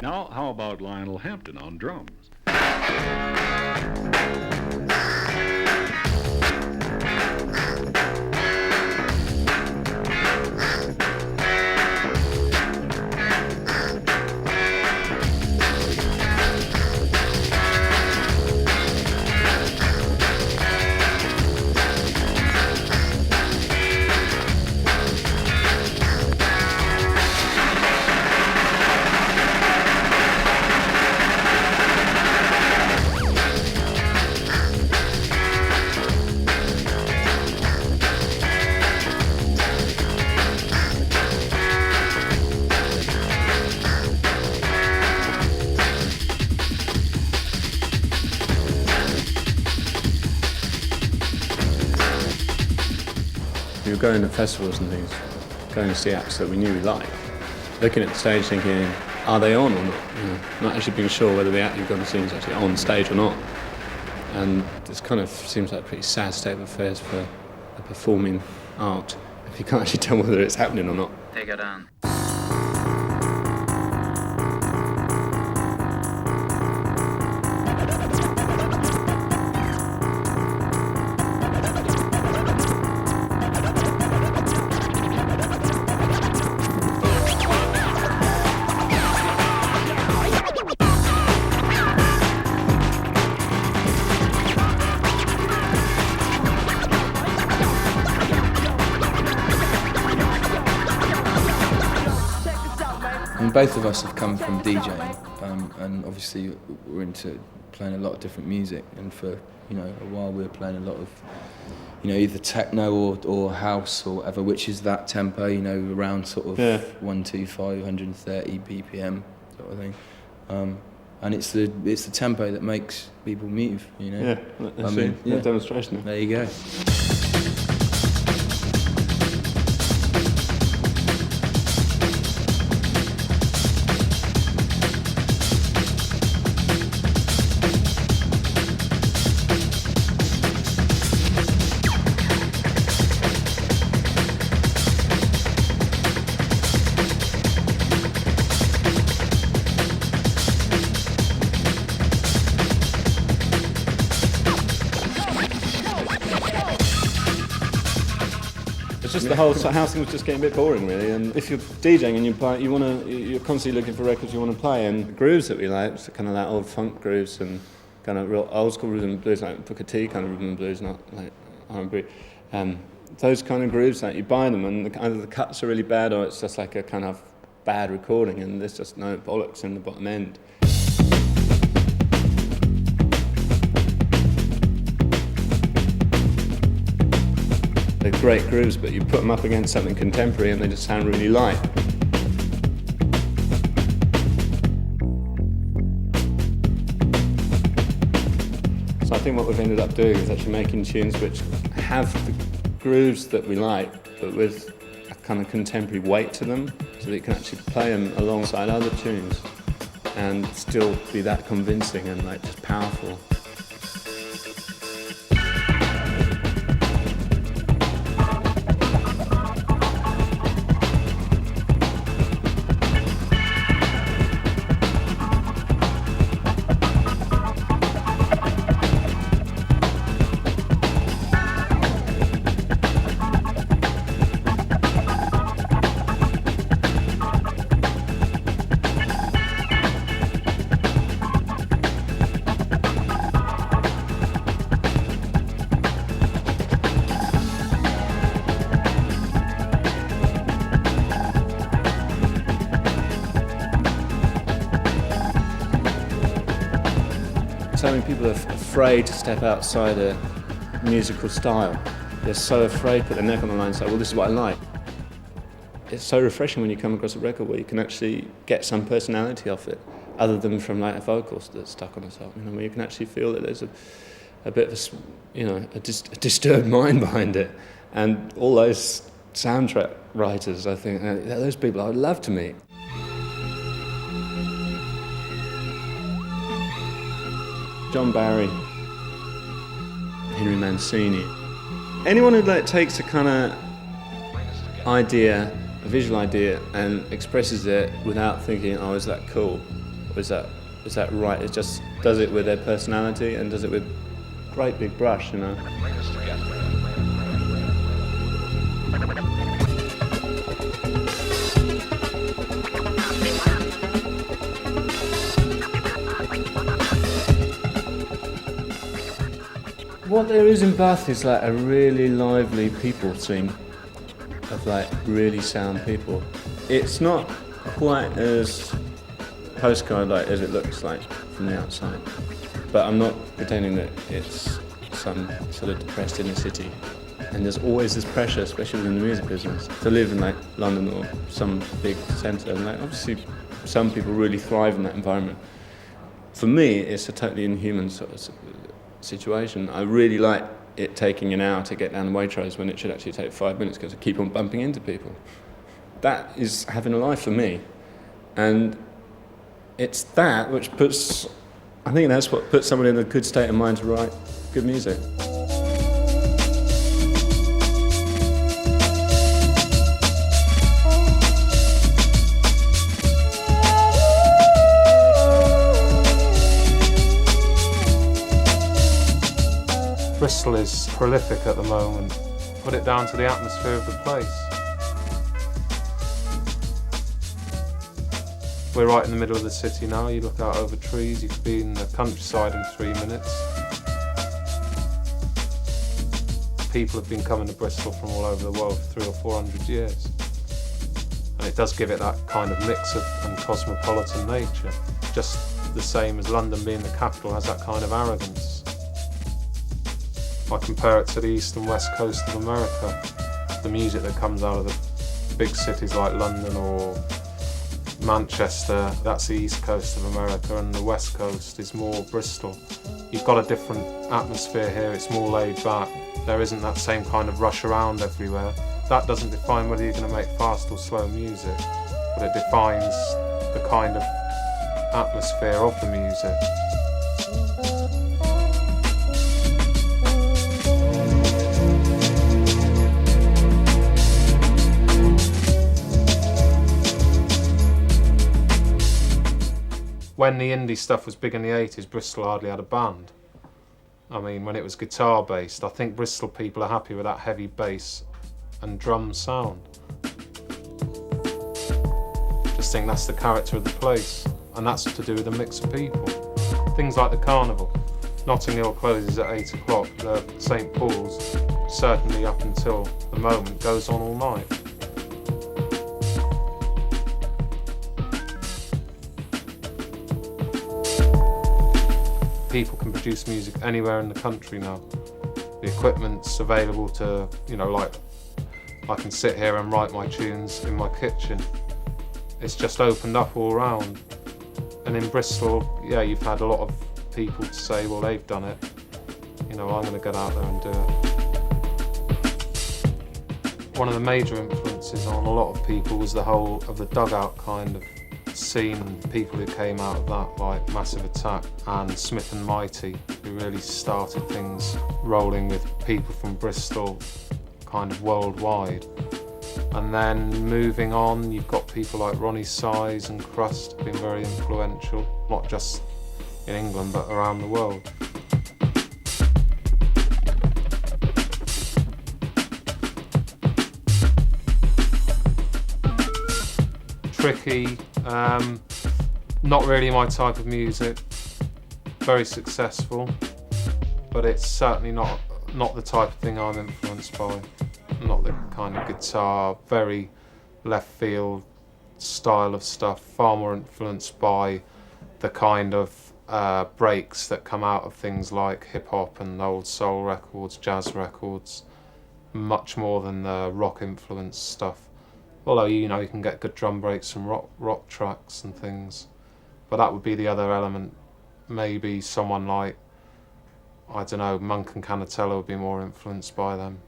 Now, how about Lionel Hampton on drums? We were going to festivals and things, going to see acts that we knew we liked, looking at the stage thinking, are they on or not? You know, not actually being sure whether the act you've gone to see is actually on stage or not. And this kind of seems like a pretty sad state of affairs for a performing art, if you can't actually tell whether it's happening or not. Take her down. And both of us have come from DJing, and obviously we're into playing a lot of different music. And for a while we were playing a lot of either techno or house or whatever, which is that tempo, around sort of 125, 130 BPM sort of thing. And it's the tempo that makes people move. Yeah, a demonstration. There you go. It's just the whole house thing was just getting a bit boring, really. And if you're DJing and you're constantly looking for records you want to play, and the grooves that we like, so kind of that old funk grooves and kind of real old school rhythm and blues, like Booker T kind of rhythm and blues, not like R&B. Those kind of grooves, like you buy them and either the cuts are really bad or it's just like a kind of bad recording, and there's just no bollocks in the bottom end. They're great grooves, but you put them up against something contemporary and they just sound really light. So I think what we've ended up doing is actually making tunes which have the grooves that we like, but with a kind of contemporary weight to them, so that you can actually play them alongside other tunes and still be that convincing and like just powerful. So many people are afraid to step outside a musical style. They're so afraid to put their neck on the line and say, well, this is what I like. It's so refreshing when you come across a record where you can actually get some personality off it, other than from like a vocals that's stuck on a song, where you can actually feel that there's a bit of a disturbed mind behind it. And all those soundtrack writers, I think, those people I would love to meet. John Barry, Henry Mancini. Anyone who takes a kind of idea, a visual idea, and expresses it without thinking, oh, is that cool? Or is that right? It just does it with their personality and does it with great big brush, you know. What there is in Bath is like a really lively people scene of like really sound people. It's not quite as postcard-like as it looks like from the outside, but I'm not pretending that it's some sort of depressed inner city. And there's always this pressure, especially within the music business, to live in like London or some big centre. And like obviously, some people really thrive in that environment. For me, it's a totally inhuman sort of situation. I really like it taking an hour to get down the Waitrose when it should actually take 5 minutes because I keep on bumping into people. That is having a life for me. And it's that which I think that's what puts someone in a good state of mind to write good music. Bristol is prolific at the moment. Put it down to the atmosphere of the place. We're right in the middle of the city now. You look out over trees, you could be in the countryside in 3 minutes. People have been coming to Bristol from all over the world for 300 or 400 years. And it does give it that kind of mix and cosmopolitan nature. Just the same as London being the capital has that kind of arrogance. I compare it to the east and west coast of America. The music that comes out of the big cities like London or Manchester, that's the east coast of America, and the west coast is more Bristol. You've got a different atmosphere here, it's more laid back. There isn't that same kind of rush around everywhere. That doesn't define whether you're going to make fast or slow music, but it defines the kind of atmosphere of the music. When the indie stuff was big in the 80s, Bristol hardly had a band. I mean, when it was guitar based, I think Bristol people are happy with that heavy bass and drum sound. Just think that's the character of the place, and that's to do with a mix of people. Things like the carnival. Notting Hill closes at 8 o'clock, the St Paul's, certainly up until the moment, goes on all night. People can produce music anywhere in the country now. The equipment's available to, like I can sit here and write my tunes in my kitchen. It's just opened up all around. And in Bristol, yeah, you've had a lot of people to say, well, they've done it. I'm going to get out there and do it. One of the major influences on a lot of people was the whole of the dugout kind of scene, people who came out of that, like Massive Attack and Smith and Mighty, who really started things rolling with people from Bristol kind of worldwide. And then moving on, you've got people like Ronnie Size and Crust being very influential, not just in England but around the world. Tricky, not really my type of music, very successful, but it's certainly not the type of thing I'm influenced by. Not the kind of guitar, very left field style of stuff, far more influenced by the kind of breaks that come out of things like hip hop and old soul records, jazz records, much more than the rock influenced stuff. Although, you can get good drum breaks from rock tracks and things. But that would be the other element. Maybe someone like I don't know, Monk and Canatella would be more influenced by them.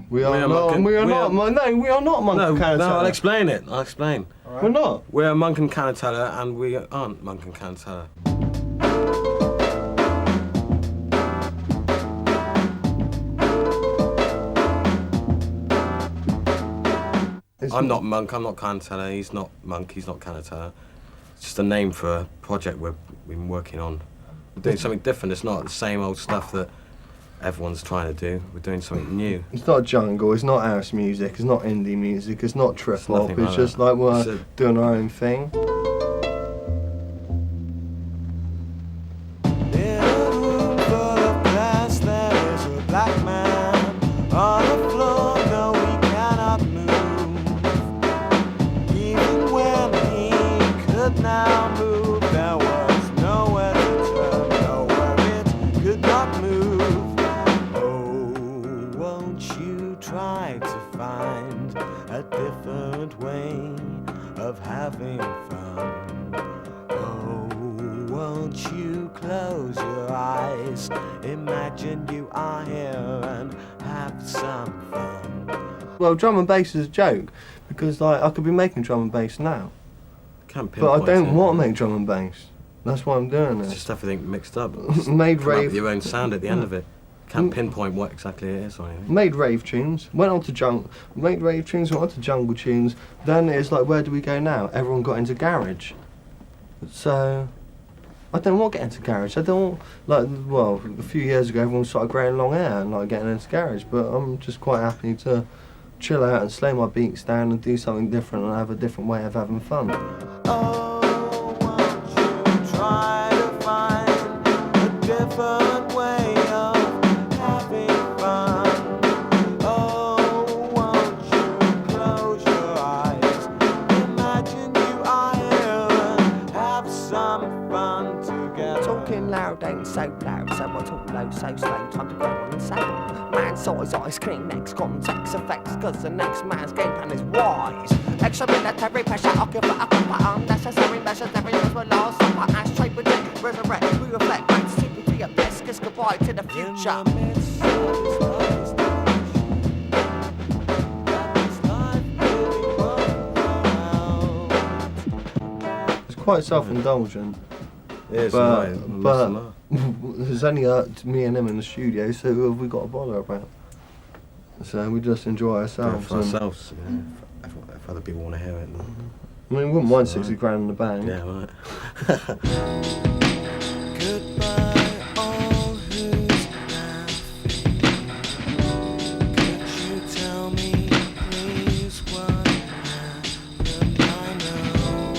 We are not Monk and Canatella. No, I'll explain it. I'll explain. Right. We're not. We're Monk and Canatella, and we aren't Monk and Canatella. I'm not Monk, I'm not Canatella, he's not Monk, he's not Canatella. It's just a name for a project we've been working on. We're doing something different, it's not the same old stuff that everyone's trying to do. We're doing something new. It's not jungle, it's not house music, it's not indie music, it's not trip hop, it's just like we're doing our own thing. Having fun. Oh, won't you close your eyes? Imagine you are here and have some fun. Well, drum and bass is a joke because like I could be making drum and bass now, but I don't want to make drum and bass. That's why I'm doing It's it. just everything mixed up. Made Come up rave. with your own sound at the end of it. Can't pinpoint what exactly it is or anything. Made rave tunes, went on to made rave tunes, went on to jungle tunes. Then it's like, where do we go now? Everyone got into garage. So, I don't want to get into garage. I don't, well, a few years ago everyone started growing long hair and like getting into garage, but I'm just quite happy to chill out and slow my beats down and do something different and have a different way of having fun. Oh, won't you try to find a different way of having fun? Oh, won't you close your eyes? Imagine you are here and have some fun together. Talking loud ain't so loud, so I talk low, so slow, time to go on and say. Man size ice cream, next context effects, cause the next man's game plan is wise. Extra military pressure, occupy unnecessary measures, every measure will last. Supper, ashtray, predict, resurrect, we reflect back to CPT at best, kiss goodbye to the future. It's quite self-indulgent. It is, but there's only me and him in the studio, so who have we got to bother about? So we just enjoy ourselves. For ourselves, yeah. If other people want to hear it. Then I mean, we wouldn't mind 60 grand in the bank. yeah, right. Goodbye, all who's laughing. Could you tell me, please, what happened? I know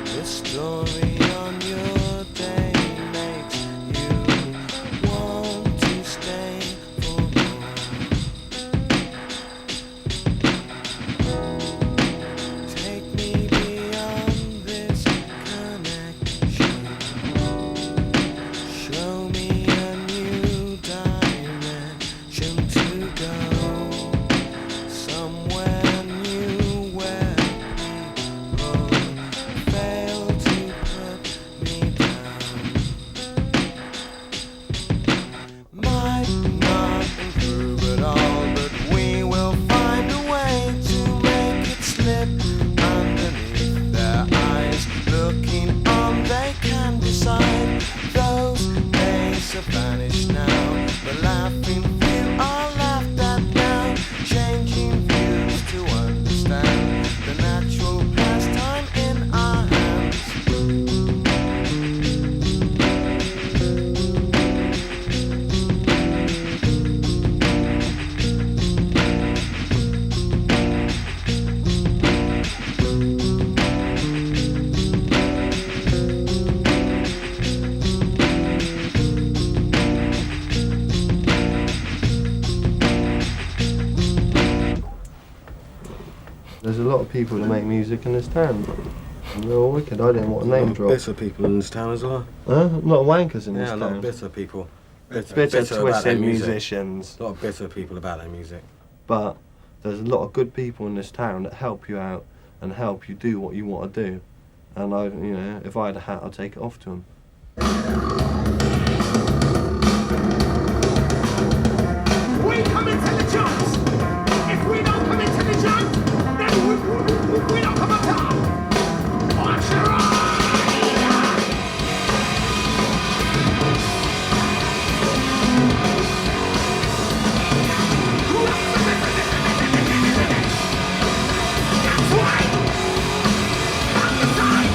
the story on your day makes you want to stay for more. Take me beyond this connection. Show me a new direction to go. Somewhere new where people fail to put me down. Might not improve at all, but we will find a way to make it slip underneath their eyes. Looking on, they can decide. Those days are vanished now. The laughing few are laughed at now. Changing views to understand the natural pastime in our hands. There's a lot of people that make music in this town. They're all wicked. I didn't want to name drop. Bitter people in this town as well. Huh? A lot of wankers in this Yeah, a lot of town. bitter people. Bitter about their twisted music. musicians. A lot of bitter people about their music. But there's a lot of good people in this town that help you out and help you do what you want to do. And I, you know, if I had a hat, I'd take it off to them. We come into the jumps. If we don't come into the jump, then we don't come up top. Watch your eyes. That's right. On the side.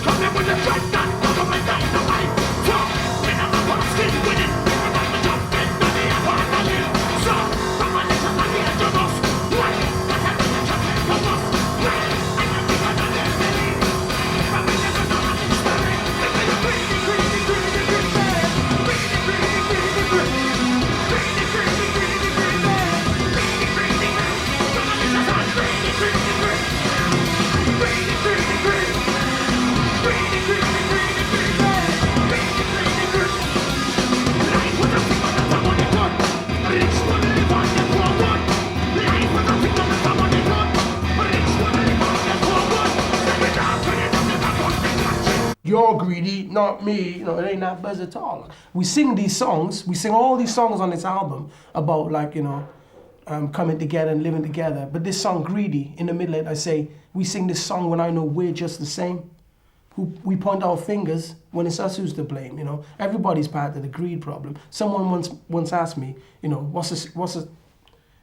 Coming with a shotgun, coming down the way. So, when I'm up on skin with it, we're not the jump in the upon the hill. So, come on, listen to the edge of us. What happened to jump in the bus? I know we got another belly. But we never know how to spell it. It's a greedy, greedy, greedy, greedy man. Greedy, greedy, greedy, greedy. Greedy, greedy, greedy, greedy man. Greedy, greedy, greedy. Come on, listen to us. Greedy, greedy, greedy. Greedy, greedy, greedy. You're greedy, not me. You know, it ain't that buzz at all. We sing these songs, we sing all these songs on this album about, like, you know, coming together and living together. But this song, Greedy, in the middle of it, I say, we sing this song when I know we're just the same. We point our fingers when it's us who's to blame, you know. Everybody's part of the greed problem. Someone once asked me, you know,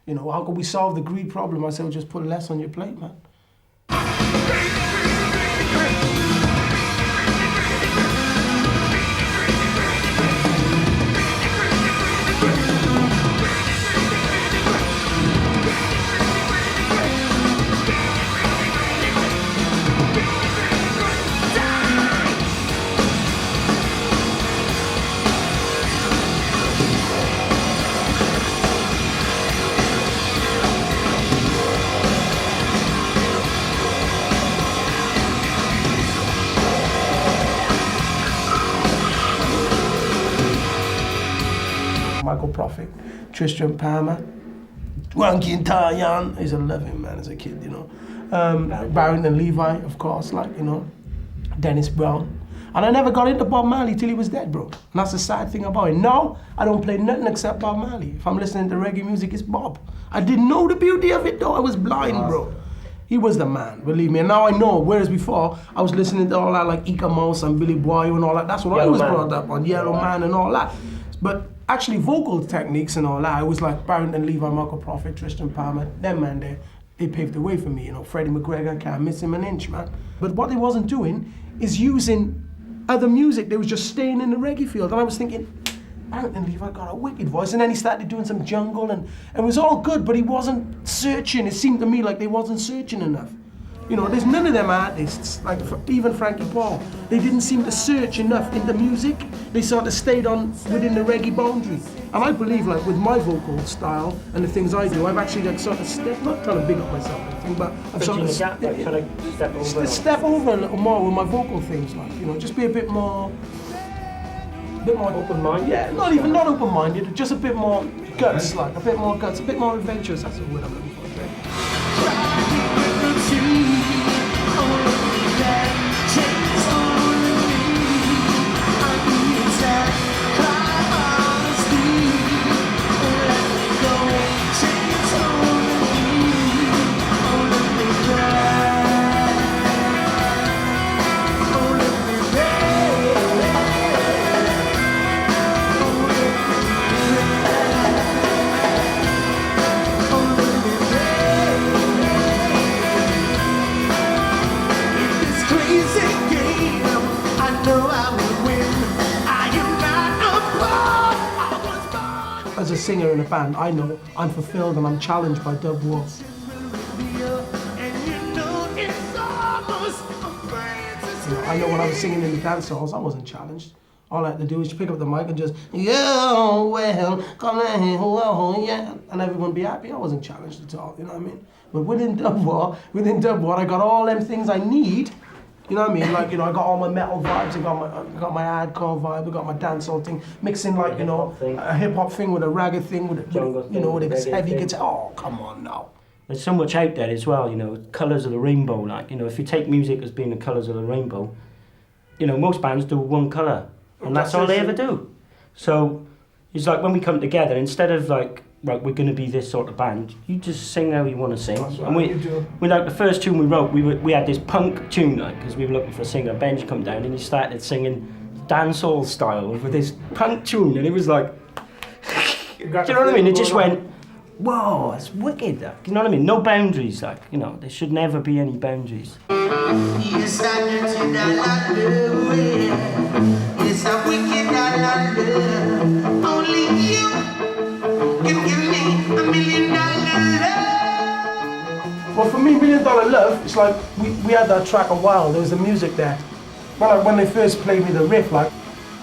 you know, how can we solve the greed problem? I said, well, just put less on your plate, man. Michael Prophet, Tristram Palmer, Wanky Tayan. I used to love him, man, as a kid, you know. Barrington Levi, of course, like, you know, Dennis Brown. And I never got into Bob Marley till he was dead, bro. And that's the sad thing about it. Now, I don't play nothing except Bob Marley. If I'm listening to reggae music, it's Bob. I didn't know the beauty of it, though. I was blind, bro. He was the man, believe me. And now I know, whereas before, I was listening to all that, like Ika Mouse and Billy Boy and all that. That's what I was brought up on, Yellow Man and all that. But actually, vocal techniques and all that, I was like Barrington Levi, Michael Prophet, Tristram Palmer, them man, they paved the way for me, you know. Freddie McGregor, can't miss him an inch, man. But what they wasn't doing is using other music. They was just staying in the reggae field. And I was thinking, Barrington Levi got a wicked voice. And then he started doing some jungle, and it was all good, but he wasn't searching. It seemed to me like they wasn't searching enough. You know, there's none of them artists, like even Frankie Paul, they didn't seem to search enough into music. They sort of stayed on within the reggae boundary. And I believe, like, with my vocal style and the things I do, I've actually, like, sort of stepped, not trying to big up myself or anything, but I've sort of step over a little more with my vocal things, like, you know, just be a bit more open-minded. Yeah, not open-minded, just a bit more guts, like, a bit more guts, a bit more adventurous. That's the word I'm looking for. As a singer in a band, I know I'm fulfilled and I'm challenged by dub war. I know when I was singing in the dance halls, I wasn't challenged. All I had to do was pick up the mic and just, yeah, well, come on, well, yeah, and everyone be happy. I wasn't challenged at all, you know what I mean? But within dub war, I got all them things I need You know what I mean? Like, you know, I got all my metal vibes, I got my hardcore vibe, I got my dancehall thing, mixing like, you know, a hip hop thing with a reggae thing, with a heavy guitar. Oh, come on now. There's so much out there as well, you know, colours of the rainbow. Like, you know, if you take music as being the colours of the rainbow, you know, most bands do one colour, and that's all they ever do. So it's like when we come together, instead of like, right, we're going to be this sort of band, you just sing how you want to sing. And we like the first tune we wrote, we had this punk tune, like, because we were looking for a singer. Benj come down and he started singing dancehall style with this punk tune, and it was like, do you know what I mean? It just went, whoa, it's wicked. Like, you know what I mean? No boundaries, like, you know, there should never be any boundaries. Yes, I dirty dollar love. Yes, I wicked dollar love. Only you can give me $1 million love. Well, for me, $1 Million Love, it's like we had that track a while. There was the music there. When they first played me the riff, like,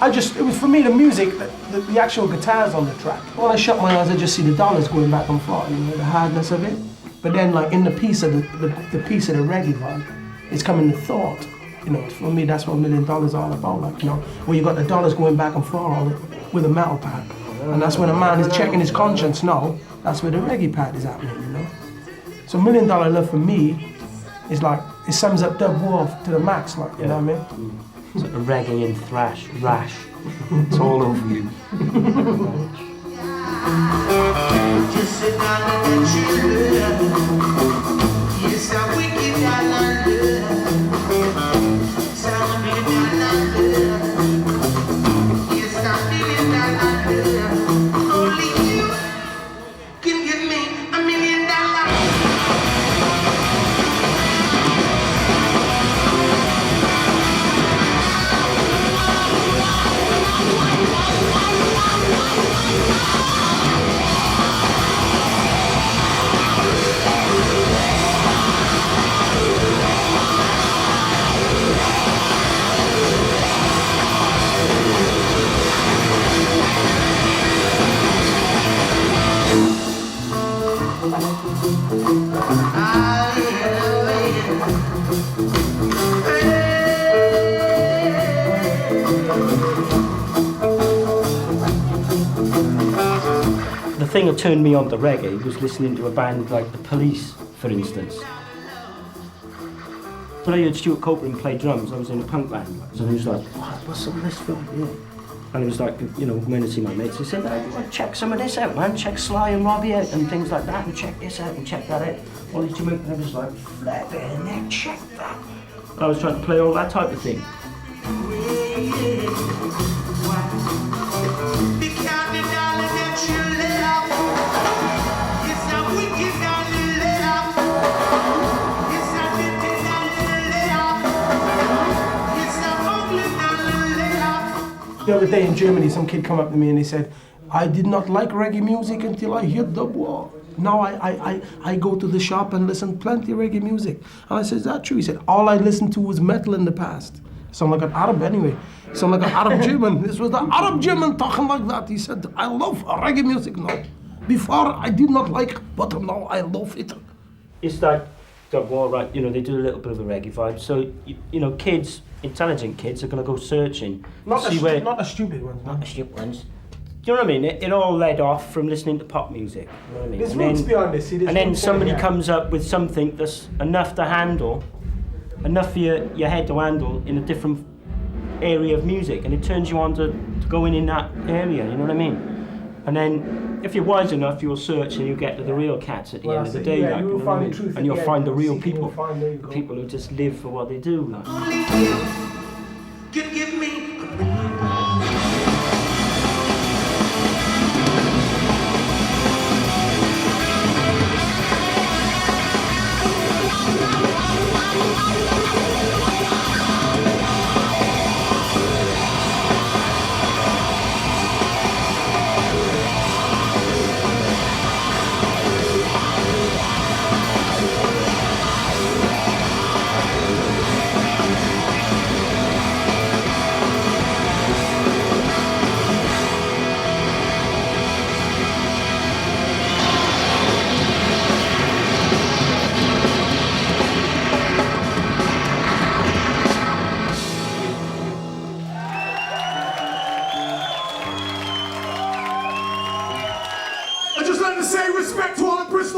it was for me the music, the actual guitars on the track. When I shut my eyes, I just see the dollars going back and forth, you know, the hardness of it. But then, like, in the piece of the piece of the reggae vibe, it's coming to thought. You know, for me, that's what $1 Million is all about. Like, you know, where you got the dollars going back and forth with a metal pad. And that's when a man is checking his conscience now, that's where the reggae pad is happening, you know? So $1 Million Love for me is like, it sums up dub war to the max, like, you know what I mean? Sort of reggae and thrash, rash. It's all over you. Just a dollar that you love. Yes, I wicked dollar love. It's a $1 million love. Yes, $1 million love. Only you can give me $1 million. The thing that turned me on to reggae was listening to a band like The Police, for instance. When I heard Stuart Copeland play drums, I was in a punk band, and he was like, what's some of this film? Yeah. And it was like, you know, when I see my mates, they said, well, check some of this out, man, check Sly and Robbie out, and things like that, and check this out, and check that out. All these Jamaicans, I was like, flipping heck, check that. And I was trying to play all that type of thing. The other day in Germany, some kid come up to me and he said, I did not like reggae music until I heard dub war. Now I go to the shop and listen plenty of reggae music. And I said, is that true? He said, all I listened to was metal in the past. Sound like an Arab anyway. Sound like an Arab German. This was the Arab German talking like that. He said, I love reggae music now. Before I did not like, but now I love it. It's like dub war, right? You know, they do a little bit of a reggae vibe. So, you know, kids, intelligent kids are going to go searching. Not the stupid ones. Not the stupid ones. Do you know what I mean? It all led off from listening to pop music. You know what I mean? There's roots behind this. See, and then somebody comes up with something that's enough to handle, enough for your head to handle in a different area of music, and it turns you on to go in that area, you know what I mean? And then, if you're wise enough, you'll search and you'll get to the real cats at the end of the day, like, you know what I mean? And you'll find the real people, people who just live for what they do. Like. Only you can give me $1 million. pay respect to all the Bristol